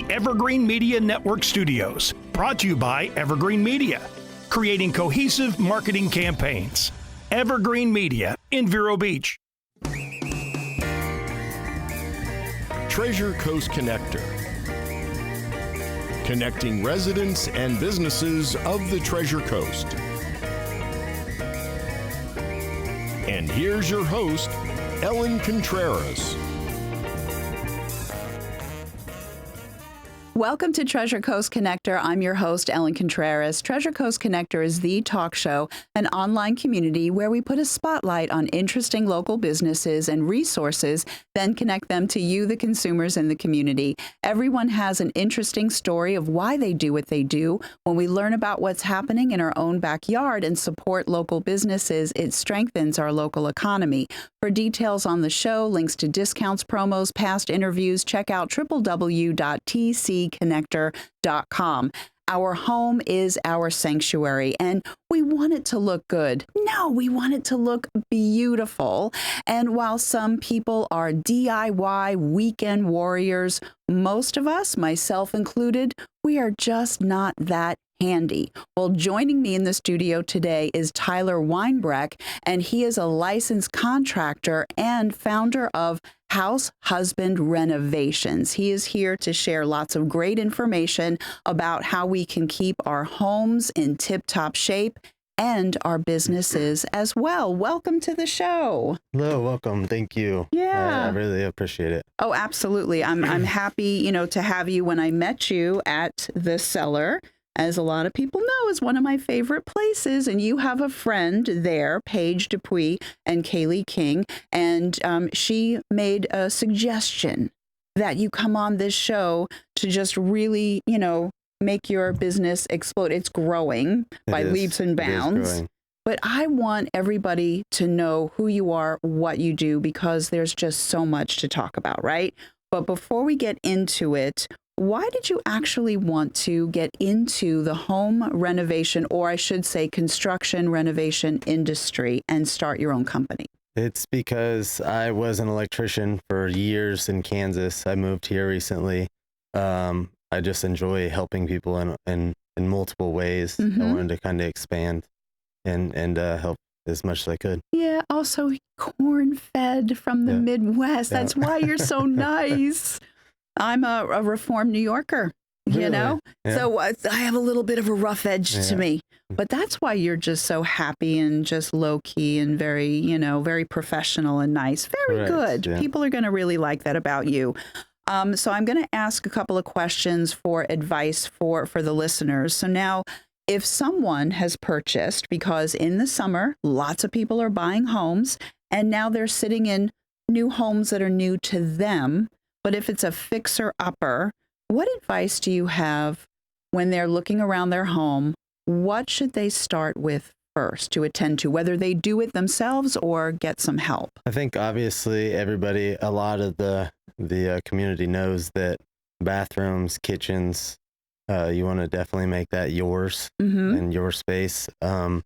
Evergreen Media Network Studios, brought to you by Evergreen Media, creating cohesive marketing campaigns. Evergreen Media in Vero Beach. Treasure Coast Connector, connecting residents and businesses of the Treasure Coast. And here's your host, Ellen Contreras. Welcome to Treasure Coast Connector. I'm your host, Ellen Contreras. Treasure Coast Connector is the talk show, an online community where we put a spotlight on interesting local businesses and resources, then connect them to you, the consumers in the community. Everyone has an interesting story of why they do what they do. When we learn about what's happening in our own backyard and support local businesses, it strengthens our local economy. For details on the show, links to discounts, promos, past interviews, check out www.tcconnector.com. Our home is our sanctuary, and we want it to look good. No, we want it to look beautiful. And while some people are DIY weekend warriors, most of us, myself included, we are just not that handy. Well, joining me in the studio today is Tyler Weinbreck, and he is a licensed contractor and founder of House Husband Renovations. He is here to share lots of great information about how we can keep our homes in tip-top shape and our businesses as well. Welcome to the show. Hello, welcome. Thank you. Yeah. I really appreciate it. Oh, absolutely. I'm happy, to have you. When I met you at the Cellar, as a lot of people know, is one of my favorite places. And you have a friend there, Paige Dupuis and Kaylee King, and she made a suggestion that you come on this show to just really, make your business explode. It's growing by leaps and bounds. But I want everybody to know who you are, what you do, because there's just so much to talk about, right? But before we get into it, why did you actually want to get into the home renovation, or I should say construction renovation industry, and start your own company? It's because I was an electrician for years in Kansas. I moved here recently. I just enjoy helping people in multiple ways. Mm-hmm. I wanted to kind of expand and help as much as I could. Yeah, also corn-fed from the Midwest. That's why you're so nice. I'm a Reformed New Yorker, Really? Yeah. So I have a little bit of a rough edge to me. But that's why you're just so happy and just low-key and very, very professional and nice. Very good. Yeah. People are going to really like that about you. So I'm going to ask a couple of questions for advice for the listeners. So now, if someone has purchased, because in the summer, lots of people are buying homes, and now they're sitting in new homes that are new to them. But if it's a fixer-upper, what advice do you have when they're looking around their home? What should they start with first to attend to, whether they do it themselves or get some help? I think obviously a lot of the community knows that bathrooms, kitchens, you want to definitely make that yours and your space. You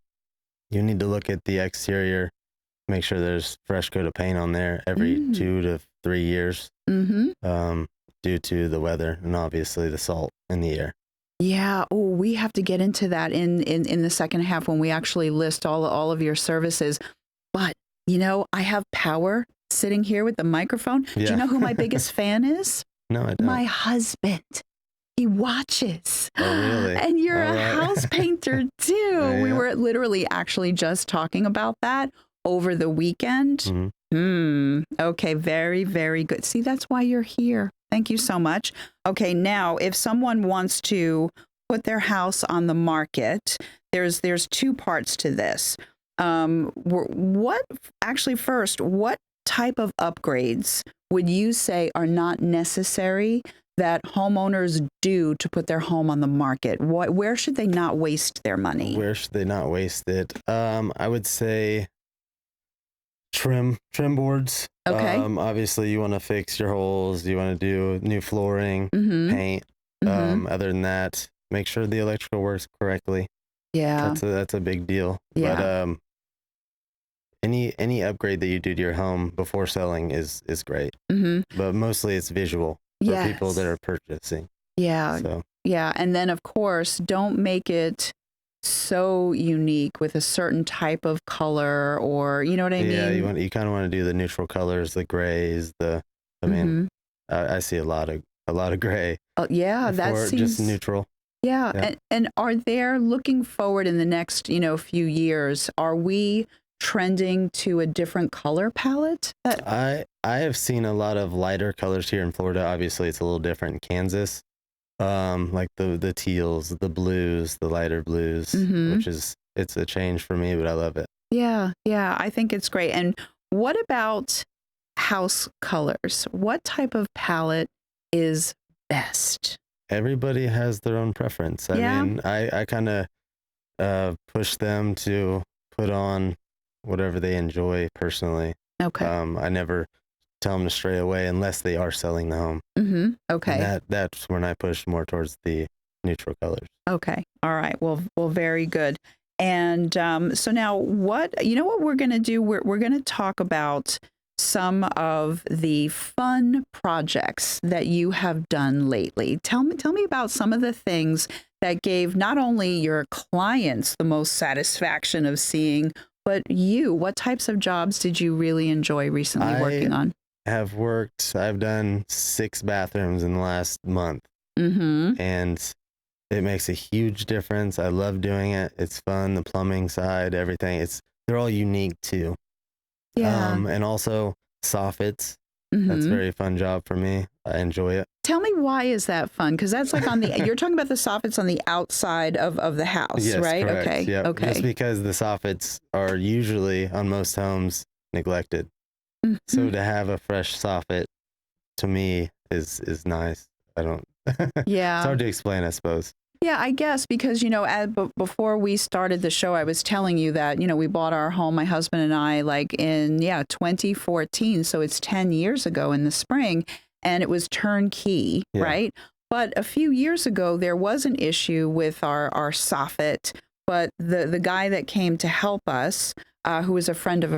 need to look at the exterior, make sure there's fresh coat of paint on there every 2 to 3 years due to the weather and obviously the salt in the air. Yeah. Oh, we have to get into that in the second half when we actually list all of your services. But, I have power sitting here with the microphone. Yeah. Do you know who my biggest fan is? No, I don't. My husband. He watches. Oh, really? And you're a house painter too. Yeah. We were literally actually just talking about that over the weekend. Okay, very, very good. See, that's why you're here. Thank you so much. Okay, now, if someone wants to put their house on the market, there's two parts to this. What type of upgrades would you say are not necessary that homeowners do to put their home on the market? Where should they not waste their money? Where should they not waste it? I would say trim boards. Okay. Obviously you want to fix your holes, you want to do new flooring, paint. Other than that, make sure the electrical works correctly. Yeah. That's a big deal. Yeah. But any upgrade that you do to your home before selling is great. But mostly it's visual for people that are purchasing. Yeah. So Yeah. And then, of course, don't make it so unique with a certain type of color, or, you know what I yeah, mean? you kind of want to do the neutral colors, the grays, I mean, Hmm. I see a lot of gray Oh, yeah, that for just seems. neutral. Yeah. Yeah. And are there, looking forward in the next, few years, are we trending to a different color palette? I have seen a lot of lighter colors here in Florida. Obviously, it's a little different in Kansas. Like the teals, the blues, the lighter blues, Hmm. which is it's a change for me, but I love it. Yeah. Yeah. I think it's great. And what about house colors? What type of palette is best? Everybody has their own preference. I Yeah. mean, I kind of push them to put on whatever they enjoy personally. Okay. I never tell them to stray away unless they are selling the home. Mm-hmm. And Okay. that's when I push more towards the neutral colors. Okay. All right. Well, very good. And so now, what we're going to do? We're going to talk about some of the fun projects that you have done lately. Tell me about some of the things that gave not only your clients the most satisfaction of seeing, but you. What types of jobs did you really enjoy recently I working on? I've done 6 bathrooms in the last month, Mm-hmm. and it makes a huge difference. I love doing it. It's fun. The plumbing side, everything. They're all unique too. Yeah. And also soffits. That's a Mm-hmm. very fun job for me. I enjoy it. Tell me, why is that fun? Because that's like you're talking about the soffits on the outside of the house, Yes, right? correct. Okay. Yep. Okay. Just because the soffits are usually on most homes neglected. Mhm. So to have a fresh soffit to me is nice. I don't it's Yeah. hard to explain, I suppose. Yeah, I guess because, before we started the show, I was telling you that, we bought our home, my husband and I, like in, 2014. So it's 10 years ago in the spring, and it was turnkey, Yeah. right? But a few years ago, there was an issue with our soffit, but the guy that came to help us, who was a friend of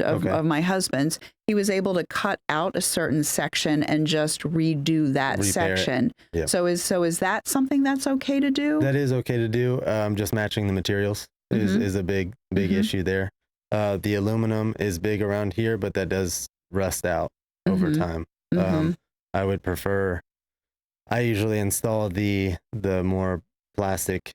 Okay. of my husband's, he was able to cut out a certain section and just redo that Repair it. section. Yep. So is that something that's okay to do? That is okay to do. Just matching the materials Mhm. is a big Mhm. issue there. The aluminum is big around here, but that does rust out over Mhm. time. Mhm. I would prefer. I usually install the more plastic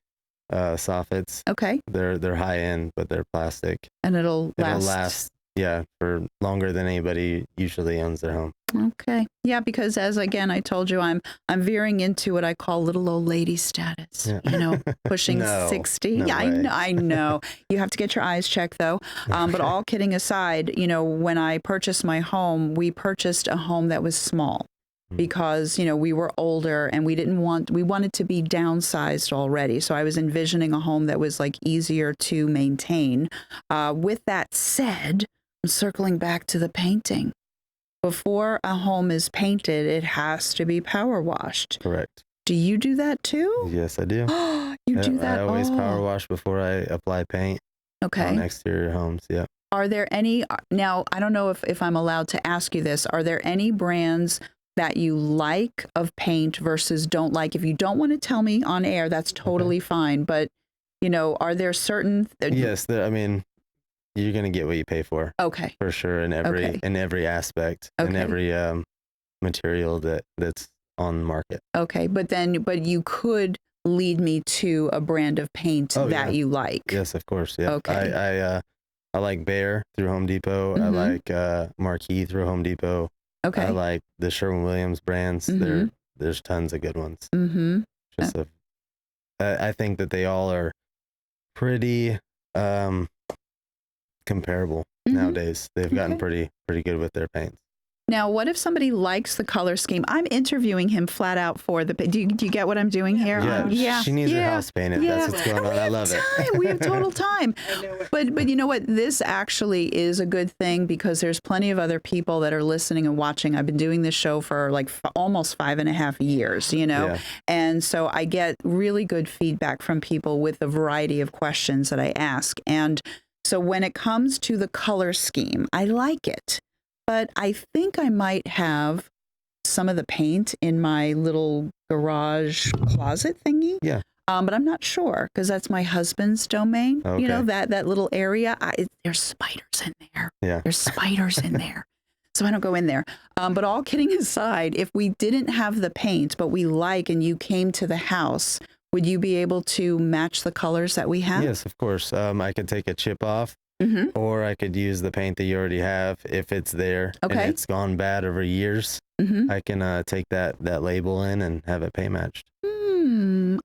soffits. Okay. They're high end, but they're plastic. And it'll It'll last. last, yeah, for longer than anybody usually owns their home. Okay. Yeah, because as again I told you, I'm veering into what I call little old lady status. Yeah. Pushing No, 60. no Yeah, way. I know. You have to get your eyes checked though. But all kidding aside, when I purchased my home, we purchased a home that was small because, we were older and we wanted to be downsized already. So I was envisioning a home that was like easier to maintain. With that said, I'm circling back to the painting. Before a home is painted, it has to be power washed. Correct. Do you do that too? Yes, I do. You do that? I always power Oh, wash before I apply paint on okay. exterior homes. Yeah. Are there any, now, I don't know if I'm allowed to ask you this, are there any brands that you like of paint versus don't like? If you don't want to tell me on air, that's totally fine. But, are there certain... Yes, I mean, you're gonna get what you pay for. Okay. For sure, in every aspect, in Okay. every material that's on the market. Okay. But you could lead me to a brand of paint that yeah. you like. Yes, of course. Yeah. Okay. I like Behr through Home Depot. I like Marquee through Home Depot. Okay. I like the Sherwin-Williams brands. There's tons of good ones. Mm-hmm. Just I think that they all are pretty comparable nowadays. They've gotten pretty good with their paints. Now, what if somebody likes the color scheme? I'm interviewing him flat out for the. Do you get what I'm doing here? Yeah, she needs her house painted. Yeah. That's what's going on. I love it. We have total time. But you know what? This actually is a good thing because there's plenty of other people that are listening and watching. I've been doing this show for like almost 5.5 years, Yeah. and so I get really good feedback from people with a variety of questions that I ask. And so when it comes to the color scheme, I like it. But I think I might have some of the paint in my little garage closet thingy. Yeah. But I'm not sure because that's my husband's domain. Okay. You know, that little area. There's spiders in there. Yeah. There's spiders in there. So I don't go in there. But all kidding aside, if we didn't have the paint, but we and you came to the house, would you be able to match the colors that we have? Yes, of course. I could take a chip off, or I could use the paint that you already have if it's there and it's gone bad over years. I can take that label in and have it paint matched.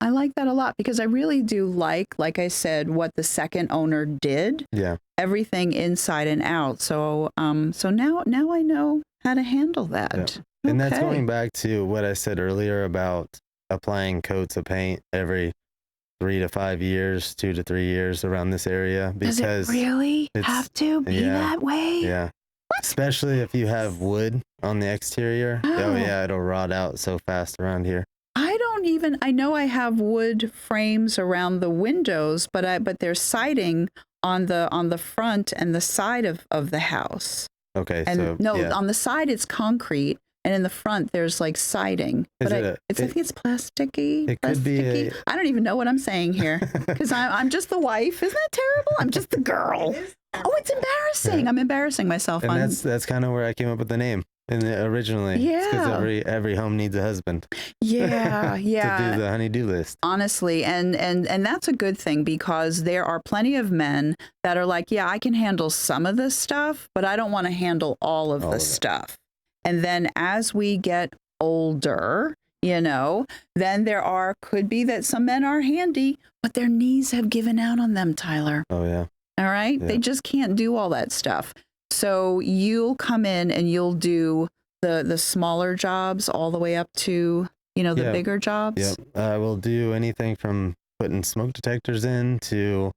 I like that a lot because I really do like I said, what the second owner did. Yeah. Everything inside and out. So now I know how to handle that. Yeah. And that's going back to what I said earlier about applying coats of paint every 3 to 5 years, 2 to 3 years around this area. Because does it really have to be that way? Yeah. Especially if you have wood on the exterior. Oh yeah, it'll rot out so fast around here. I know I have wood frames around the windows, but there's siding on the front and the side of the house. Okay. And on the side it's concrete, and in the front there's like siding. But I think it's plasticky. It could be. I don't even know what I'm saying here because I'm just the wife. Isn't that terrible? I'm just the girl. Oh, it's embarrassing. Yeah. I'm embarrassing myself. And that's kind of where I came up with the name. Originally, yeah, because every home needs a husband. Yeah, yeah. To do the honey-do list. Honestly, and that's a good thing because there are plenty of men that are like, yeah, I can handle some of this stuff, but I don't want to handle all of the stuff. And then as we get older, then could be that some men are handy, but their knees have given out on them, Tyler. Oh yeah. All right, they just can't do all that stuff. So you'll come in and you'll do the smaller jobs all the way up to, the bigger jobs? Yep. I will do anything from putting smoke detectors in to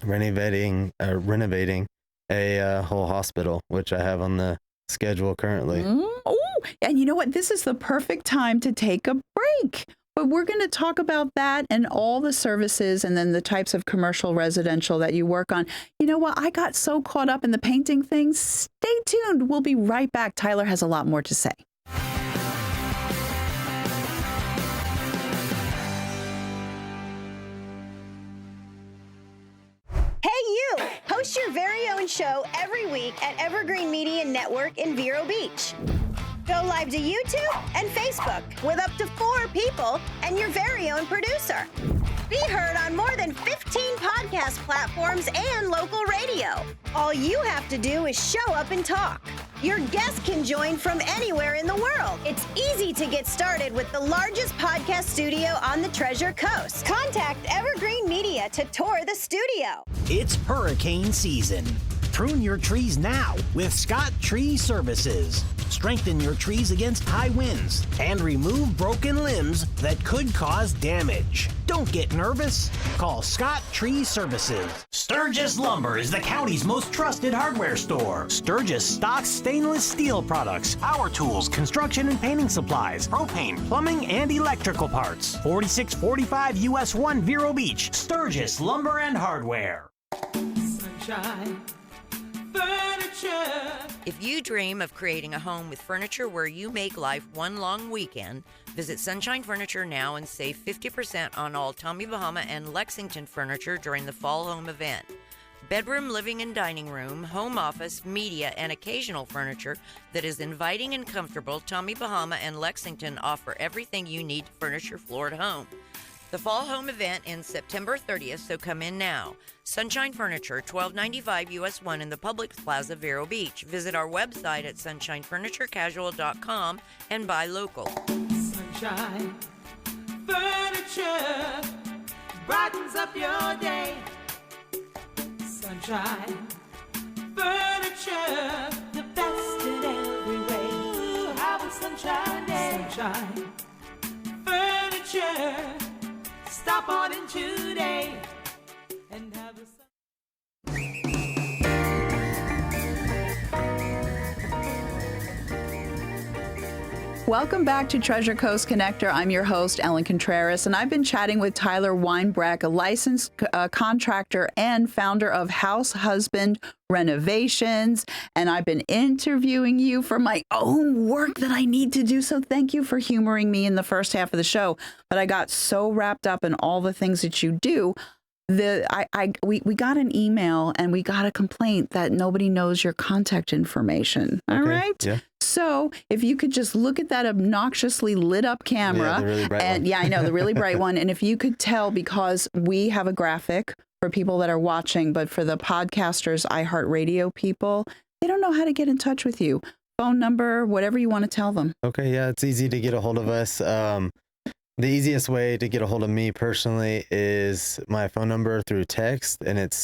renovating a whole hospital, which I have on the schedule currently. Oh, and you know what? This is the perfect time to take a break. But we're going to talk about that and all the services and then the types of commercial residential that you work on. You know what? I got so caught up in the painting thing. Stay tuned. We'll be right back. Tyler has a lot more to say. Hey, you! Host your very own show every week at Evergreen Media Network in Vero Beach. Go live to YouTube and Facebook with up to 4 people and your very own producer. Be heard on more than 15 podcast platforms and local radio. All you have to do is show up and talk. Your guests can join from anywhere in the world. It's easy to get started with the largest podcast studio on the Treasure Coast. Contact Evergreen Media to tour the studio. It's hurricane season. Prune your trees now with Scott Tree Services. Strengthen your trees against high winds and remove broken limbs that could cause damage. Don't get nervous. Call Scott Tree Services. Sturgis Lumber is the county's most trusted hardware store. Sturgis stocks stainless steel products, power tools, construction and painting supplies, propane, plumbing, and electrical parts. 4645 US 1 Vero Beach. Sturgis Lumber and Hardware. Sunshine Furniture. If you dream of creating a home with furniture where you make life one long weekend, visit Sunshine Furniture now and save 50% on all Tommy Bahama and Lexington furniture during the Fall Home event. Bedroom, living, and dining room, home office, media, and occasional furniture that is inviting and comfortable, Tommy Bahama and Lexington offer everything you need to furnish your floor at home. The Fall Home event ends September 30th, so come in now. Sunshine Furniture, 1295 US 1 in the Publix Plaza, Vero Beach. Visit our website at sunshinefurniturecasual.com and buy local. Sunshine Furniture brightens up your day. Sunshine Furniture, the best in every way. Ooh, have a sunshine day. Sunshine Furniture. Stop on in today and have a Welcome back to Treasure Coast Connector. I'm your host, Ellen Contreras, and I've been chatting with Tyler Weinbrecht, a licensed contractor and founder of House Husband Renovations. And I've been interviewing you for my own work that I need to do. So thank you for humoring me in the first half of the show. But I got so wrapped up in all the things that you do. We got an email and we got a complaint that nobody knows your contact information. All right. Yeah. So if you could just look at that obnoxiously lit up camera, Yeah, the really bright one. Yeah, I know, the really bright one. And if you could tell, because we have a graphic for people that are watching, but for the podcasters, iHeartRadio people, they don't know how to get in touch with you. Phone number, whatever you want to tell them. Okay. Yeah. It's easy to get a hold of us. The easiest way to get a hold of me personally is my phone number through text, and it's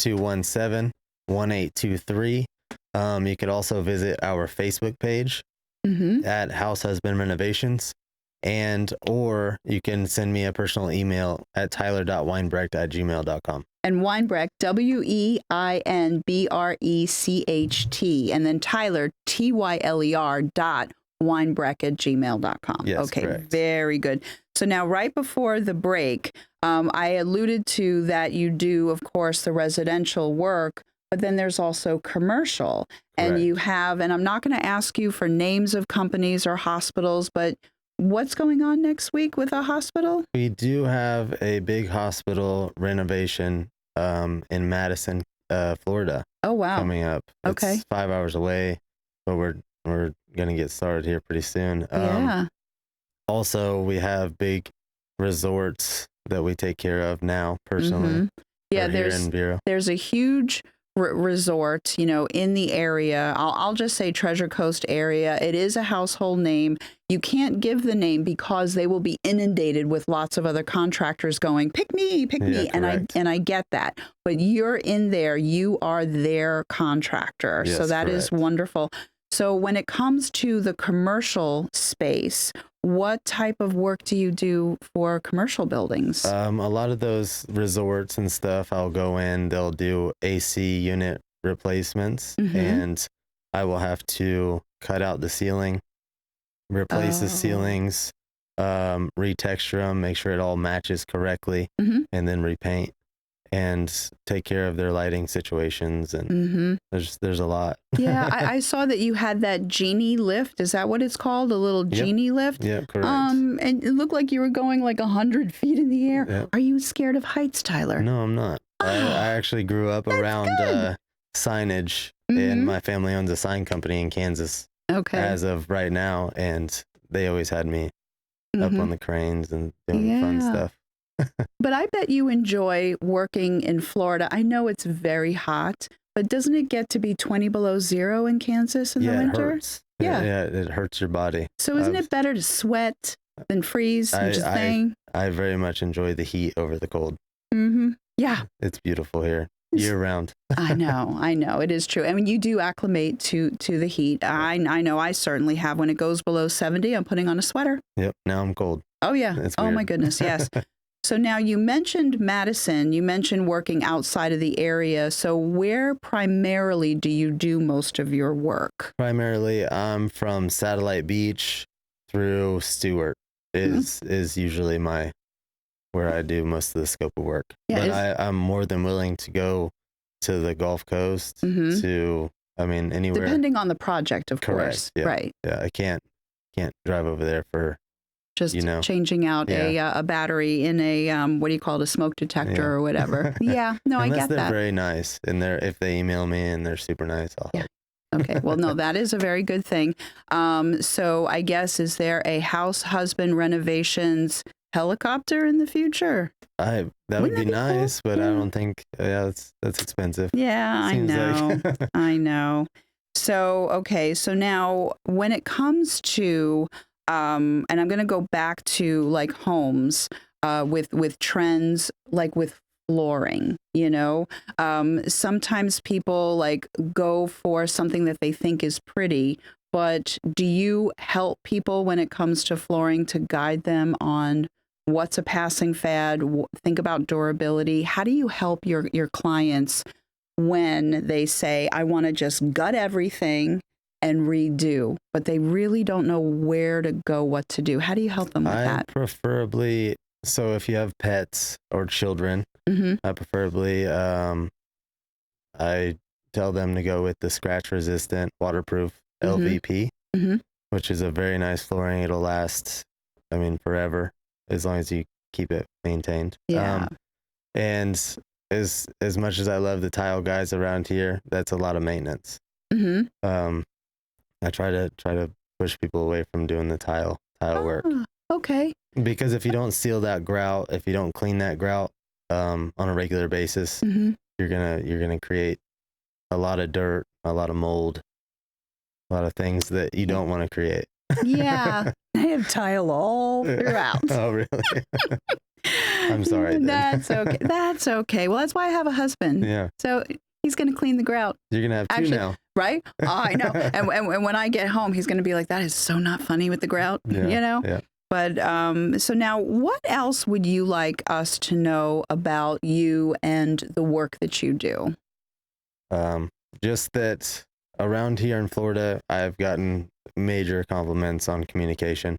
772-217-1823. You could also visit our Facebook page at House Husband Renovations, or you can send me a personal email at tyler.weinbrecht@gmail.com. And Weinbrecht, WEINBRECHT, and then Tyler, TYLER.Weinbrecht@gmail.com. Yes, okay, correct. Very good. So now, right before the break, I alluded to that you do, of course, the residential work, but then there's also commercial. And Correct. you have, and I'm not going to ask you for names of companies or hospitals, but what's going on next week with a hospital? We do have a big hospital renovation in Madison, Florida. Oh, wow. Coming up. Okay. It's 5 hours away, but we're gonna get started here pretty soon. Yeah. Also, we have big resorts that we take care of now personally. Yeah, We're here in Vero. there's a huge resort, in the area. I'll just say Treasure Coast area. It is a household name. You can't give the name because they will be inundated with lots of other contractors going, pick me, and I get that. But you're in there. You are their contractor. Yes, so that is correct. wonderful. So when it comes to the commercial space, what type of work do you do for commercial buildings? A lot of those resorts and stuff, I'll go in, they'll do AC unit replacements, and I will have to cut out the ceiling, replace the ceilings, retexture them, make sure it all matches correctly, and then repaint and take care of their lighting situations. And there's a lot. Yeah, I saw that you had that genie lift. Is that what it's called? A little genie lift? Yeah, correct. And it looked like you were going like 100 feet in the air. Yep. Are you scared of heights, Tyler? No, I'm not. I actually grew up around signage, and my family owns a sign company in Kansas Okay. as of right now, and they always had me up on the cranes and doing fun stuff. But I bet you enjoy working in Florida. I know it's very hot, but doesn't it get to be 20 below zero in Kansas in the winter? It hurts. Yeah. Yeah, it hurts your body. So isn't it better to sweat than freeze and just thing? I very much enjoy the heat over the cold. Yeah. It's beautiful here year round. I know. It is true. I mean, you do acclimate to the heat. I know I certainly have. When it goes below 70, I'm putting on a sweater. Yep. Now I'm cold. Oh, yeah. It's Oh, weird. my goodness. Yes. So now you mentioned Madison. You mentioned working outside of the area. So where primarily do you do most of your work? Primarily, I'm from Satellite Beach through Stewart is usually where I do most of the scope of work. Yeah, But I'm more than willing to go to the Gulf Coast to, anywhere. Depending on the project, of Correct, course. yeah. Right. Yeah, I can't drive over there for Just changing out a battery in a, what do you call it, a smoke detector or whatever. Yeah. No, I unless get they're that. very nice, and if they email me and they're super nice, I'll help. Okay. Well, no, that is a very good thing. So I guess, is there a House Husband Renovations helicopter in the future? That would Wouldn't be that be cool? nice, but I don't think. that's expensive. Yeah, I Seems know. like. I know. So, okay. So now when it comes to, and I'm going to go back to like homes, with trends, like with flooring, sometimes people like go for something that they think is pretty, but do you help people when it comes to flooring to guide them on what's a passing fad? Think about durability. How do you help your clients when they say, I want to just gut everything and redo, but they really don't know where to go, what to do. How do you help them with I that? preferably, so if you have pets or children, I preferably, I tell them to go with the scratch resistant waterproof LVP, which is a very nice flooring. It'll last, I mean, forever as long as you keep it maintained. Yeah. And as much as I love the tile guys around here, that's a lot of maintenance. I try to push people away from doing the tile work. Okay. Because if you don't seal that grout, if you don't clean that grout on a regular basis, you're gonna create a lot of dirt, a lot of mold, a lot of things that you don't want to create. Yeah. I have tile all throughout. Oh, really? I'm sorry. Then. That's okay. That's okay. Well, that's why I have a husband. Yeah. So he's going to clean the grout. You're gonna have two now, right? Oh, I know. And when I get home, he's going to be like, "That is so not funny with the grout," Yeah, you know. Yeah. But so now, what else would you like us to know about you and the work that you do? Just that around here in Florida, I've gotten major compliments on communication.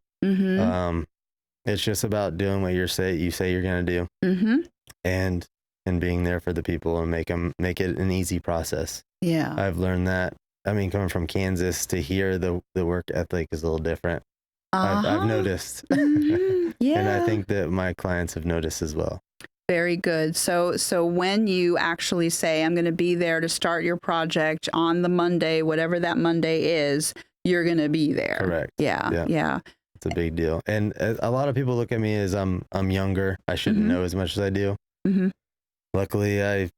It's just about doing what you say you're gonna do, and being there for the people and make it an easy process. Yeah, I've learned that. I mean, coming from Kansas to here, the work ethic is a little different. I've noticed, Yeah, and I think that my clients have noticed as well. Very good. So when you actually say, I'm going to be there to start your project on the Monday, whatever that Monday is, you're going to be there. Correct. Yeah. It's a big deal. And a lot of people look at me as I'm younger. I shouldn't know as much as I do. Luckily, I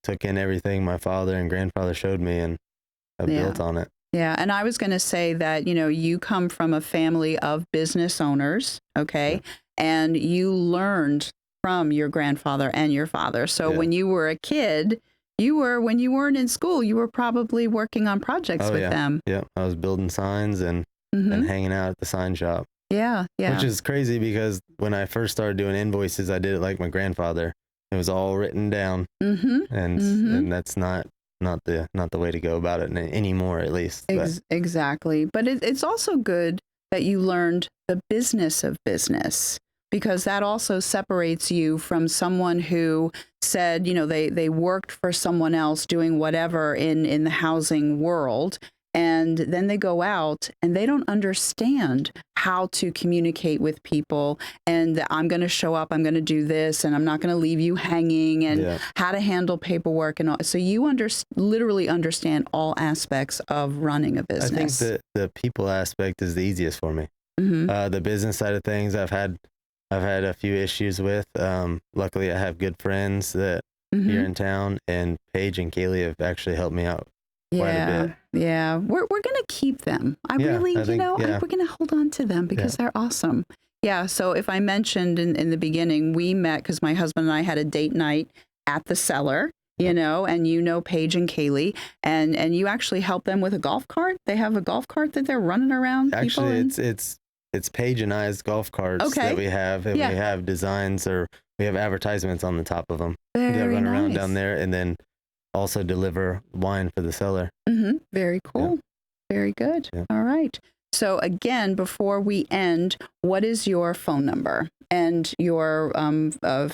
took in everything my father and grandfather showed me, and I built on it. Yeah. And I was going to say that, you come from a family of business owners, okay? Yeah. And you learned from your grandfather and your father. So when you were a kid, when you weren't in school, you were probably working on projects with them. Yeah. I was building signs and hanging out at the sign shop. Yeah. Which is crazy because when I first started doing invoices, I did it like my grandfather. It was all written down. And that's not the way to go about it anymore, at least. Exactly. But it's also good that you learned the business of business, because that also separates you from someone who said, they worked for someone else doing whatever in the housing world. And then they go out and they don't understand how to communicate with people. And I'm going to show up, I'm going to do this, and I'm not going to leave you hanging, and how to handle paperwork and all. So you literally understand all aspects of running a business. I think that the people aspect is the easiest for me. The business side of things, I've had a few issues with. Luckily, I have good friends that here in town, and Paige and Kaylee have actually helped me out quite a bit. Yeah, we're gonna keep them. I think, we're gonna hold on to them because they're awesome. Yeah. So if I mentioned in the beginning, we met because my husband and I had a date night at the Cellar. And Paige and Kaylee, and you actually help them with a golf cart. They have a golf cart that they're running around. Actually, it's Paige and I's golf carts that we have, and we have designs, or we have advertisements on the top of them that run around down there, and then also deliver wine for the Cellar. Very cool. Very good. All right. So again, before we end, what is your phone number and your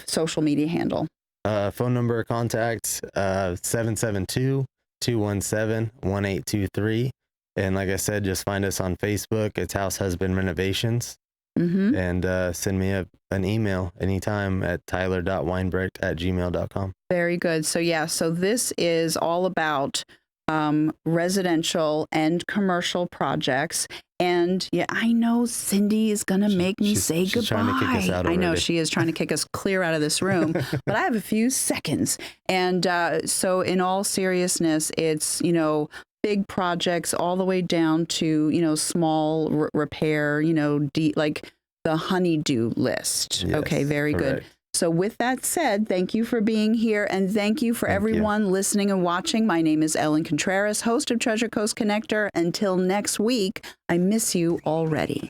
social media handle? Phone number contact 772-217-1823. And like I said, just find us on Facebook. It's House Husband Renovations. And send me an email anytime at tyler.weinbrecht@gmail.com. Very good. So this is all about residential and commercial projects. And I know Cindy is going to make me say goodbye. Trying to kick us out already. I know she is trying to kick us clear out of this room, but I have a few seconds. And so in all seriousness, it's, big projects all the way down to, small repair, like the honeydew list. Yes, okay, very correct. good. So with that said, thank you for being here, and thank you for everyone listening and watching. My name is Ellen Contreras, host of Treasure Coast Connector. Until next week, I miss you already.